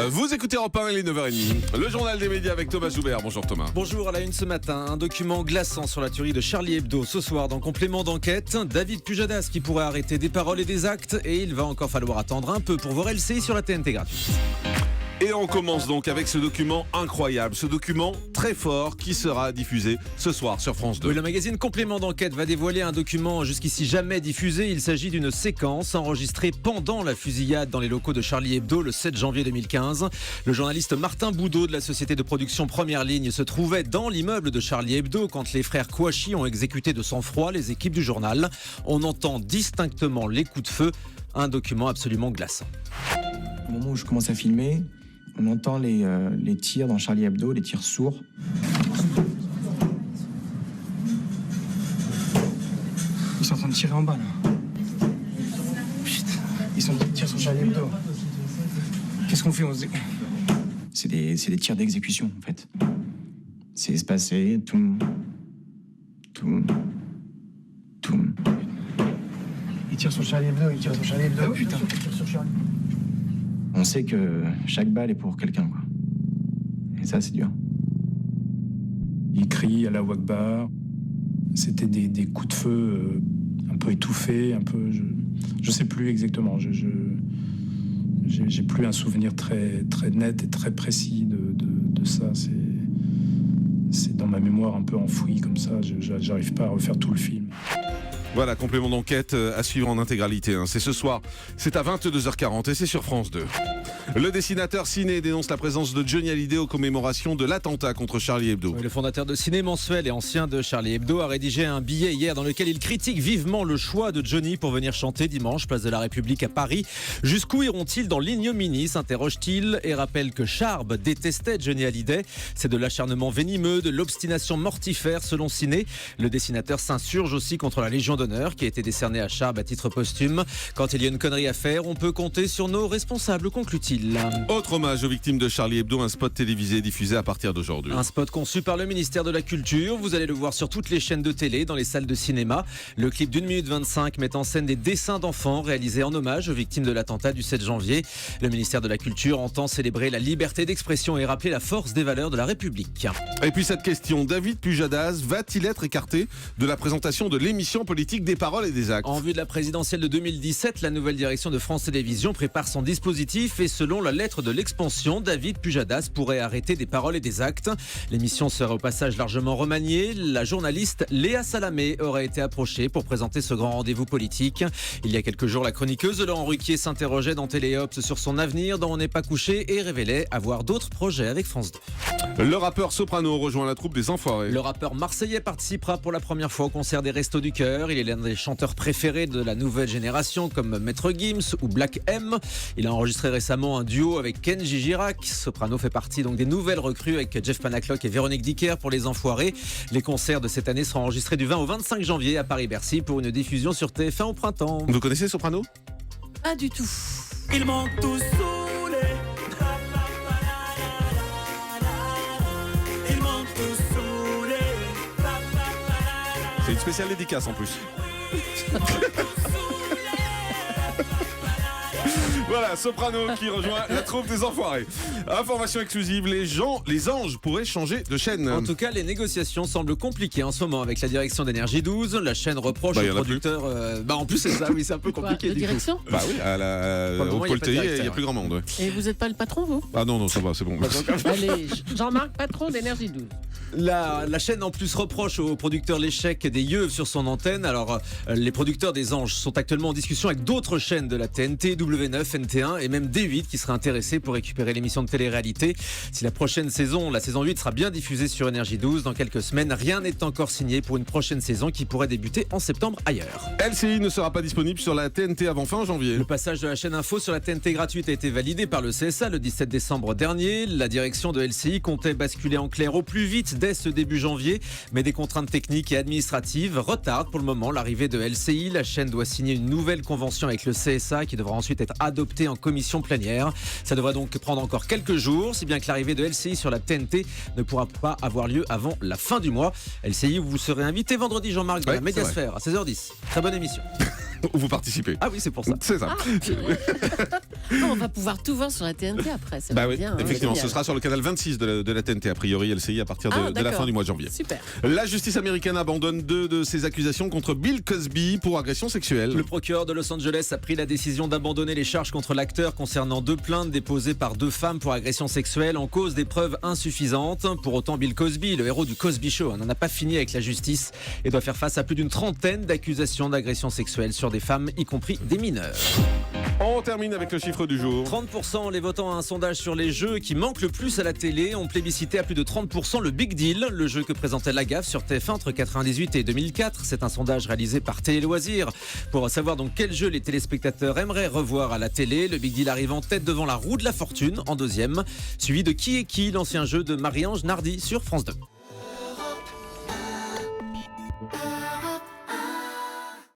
Vous écoutez Europe 1, il est 9h30. Le journal des médias avec Thomas Joubert. Bonjour Thomas. Bonjour, à la une ce matin, un document glaçant sur la tuerie de Charlie Hebdo. Ce soir, dans complément d'enquête, David Pujadas qui pourrait arrêter des paroles et des actes. Et il va encore falloir attendre un peu pour voir LCI sur la TNT gratuite. Et on commence donc avec ce document incroyable, ce document très fort qui sera diffusé ce soir sur France 2. Oui, le magazine Complément d'enquête va dévoiler un document jusqu'ici jamais diffusé. Il s'agit d'une séquence enregistrée pendant la fusillade dans les locaux de Charlie Hebdo le 7 janvier 2015. Le journaliste Martin Boudot de la société de production Première Ligne se trouvait dans l'immeuble de Charlie Hebdo quand les frères Kouachi ont exécuté de sang-froid les équipes du journal. On entend distinctement les coups de feu, un document absolument glaçant. Au moment où je commence à filmer, on entend les tirs dans Charlie Hebdo, les tirs sourds. Ils sont en train de tirer en bas, là. Putain, ils sont en train de tirer sur Charlie Hebdo. Qu'est-ce qu'on fait? C'est des tirs d'exécution, en fait. C'est espacé, tout. Ils tirent sur Charlie Hebdo, Ah, putain. On sait que chaque balle est pour quelqu'un, quoi. Et ça, c'est dur. Ils crient à la Wakbar. C'était des coups de feu un peu étouffés, un peu... Je sais plus exactement. J'ai plus un souvenir très, très net et très précis de ça. C'est dans ma mémoire un peu enfoui comme ça. J'arrive pas à refaire tout le film. Voilà, complément d'enquête à suivre en intégralité. C'est ce soir, c'est à 22h40 et c'est sur France 2. Le dessinateur Ciné dénonce la présence de Johnny Hallyday aux commémorations de l'attentat contre Charlie Hebdo. Le fondateur de Ciné Mensuel et ancien de Charlie Hebdo a rédigé un billet hier dans lequel il critique vivement le choix de Johnny pour venir chanter dimanche, place de la République à Paris. Jusqu'où iront-ils dans l'ignominie, s'interroge-t-il, et rappelle que Charb détestait Johnny Hallyday. C'est de l'acharnement venimeux, de l'obstination mortifère selon Ciné. Le dessinateur s'insurge aussi contre la Légion d'honneur qui a été décernée à Charb à titre posthume. Quand il y a une connerie à faire, on peut compter sur nos responsables, conclut-il. Autre hommage aux victimes de Charlie Hebdo, un spot télévisé diffusé à partir d'aujourd'hui. Un spot conçu par le ministère de la Culture. Vous allez le voir sur toutes les chaînes de télé, dans les salles de cinéma. Le clip d'1 minute 25 met en scène des dessins d'enfants réalisés en hommage aux victimes de l'attentat du 7 janvier. Le ministère de la Culture entend célébrer la liberté d'expression et rappeler la force des valeurs de la République. Et puis cette question, David Pujadas va-t-il être écarté de la présentation de l'émission politique des paroles et des actes? En vue de la présidentielle de 2017, la nouvelle direction de France Télévisions prépare son dispositif et selon la lettre de l'expansion, David Pujadas pourrait arrêter des paroles et des actes. L'émission serait au passage largement remaniée. La journaliste Léa Salamé aurait été approchée pour présenter ce grand rendez-vous politique. Il y a quelques jours, la chroniqueuse Laurent Ruquier s'interrogeait dans Téléops sur son avenir dans On n'est pas couché et révélait avoir d'autres projets avec France 2. Le rappeur Soprano rejoint la troupe des Enfoirés. Le rappeur marseillais participera pour la première fois au concert des Restos du Cœur. Il est l'un des chanteurs préférés de la nouvelle génération comme Maître Gims ou Black M. Il a enregistré récemment un duo avec Kenji Girac. Soprano fait partie donc des nouvelles recrues avec Jeff Panaclock et Véronique Dicker pour les Enfoirés. Les concerts de cette année seront enregistrés du 20 au 25 janvier à Paris-Bercy pour une diffusion sur TF1 au printemps. Vous connaissez Soprano? Pas du tout. Ils m'ont tous saoulé. Ils m'ont tous saoulé. C'est une spéciale dédicace en plus. Voilà, Soprano qui rejoint la troupe des Enfoirés. Information exclusive, les anges pourraient changer de chaîne. En tout cas, les négociations semblent compliquées en ce moment avec la direction d'Énergie 12. La chaîne reproche aux producteurs... en plus, c'est ça, oui, c'est un peu compliqué. La direction ? Bah oui, au pôle télé, il n'y a plus grand monde. Et vous n'êtes pas le patron, vous ? Ah non, ça va, c'est bon. Allez, Jean-Marc, patron d'Énergie 12. La chaîne en plus reproche aux producteurs l'échec des yeux sur son antenne. Alors les producteurs des Anges sont actuellement en discussion avec d'autres chaînes de la TNT, W9, NT1 et même D8 qui seraient intéressés pour récupérer l'émission de télé-réalité. Si la prochaine saison, la saison 8 sera bien diffusée sur Énergie 12 dans quelques semaines, rien n'est encore signé pour une prochaine saison qui pourrait débuter en septembre ailleurs. LCI ne sera pas disponible sur la TNT avant fin janvier. Le passage de la chaîne Info sur la TNT gratuite a été validé par le CSA le 17 décembre dernier. La direction de LCI comptait basculer en clair au plus vite dès ce début janvier, mais des contraintes techniques et administratives retardent pour le moment l'arrivée de LCI. La chaîne doit signer une nouvelle convention avec le CSA qui devra ensuite être adoptée en commission plénière. Ça devrait donc prendre encore quelques jours, si bien que l'arrivée de LCI sur la TNT ne pourra pas avoir lieu avant la fin du mois. LCI, vous serez invité vendredi, Jean-Marc, dans la Médiasphère à 16h10. Très bonne émission. où vous participez. Ah oui, c'est pour ça. C'est ça. On va pouvoir tout voir sur la TNT après. Ça Bah va oui, bien, hein, effectivement, ce génial. sera sur le canal 26 de la TNT, a priori LCI, à partir de la d'accord. fin du mois de janvier. Super. La justice américaine abandonne 2 de ses accusations contre Bill Cosby pour agression sexuelle. Le procureur de Los Angeles a pris la décision d'abandonner les charges contre l'acteur concernant 2 plaintes déposées par 2 femmes pour agression sexuelle en cause des preuves insuffisantes. Pour autant, Bill Cosby, le héros du Cosby Show, n'en a pas fini avec la justice et doit faire face à plus d'une trentaine d'accusations d'agression sexuelle sur des femmes, y compris des mineurs. On termine avec le chiffre du jour. 30% les votants à un sondage sur les jeux qui manquent le plus à la télé ont plébiscité à plus de 30% le Big Deal, le jeu que présentait la gaffe sur TF1 entre 98 et 2004. C'est un sondage réalisé par Télé Loisirs pour savoir donc quel jeu les téléspectateurs aimeraient revoir à la télé. Le Big Deal arrive en tête devant la roue de la fortune en deuxième, suivi de Qui est qui, l'ancien jeu de Marie-Ange Nardi sur France 2.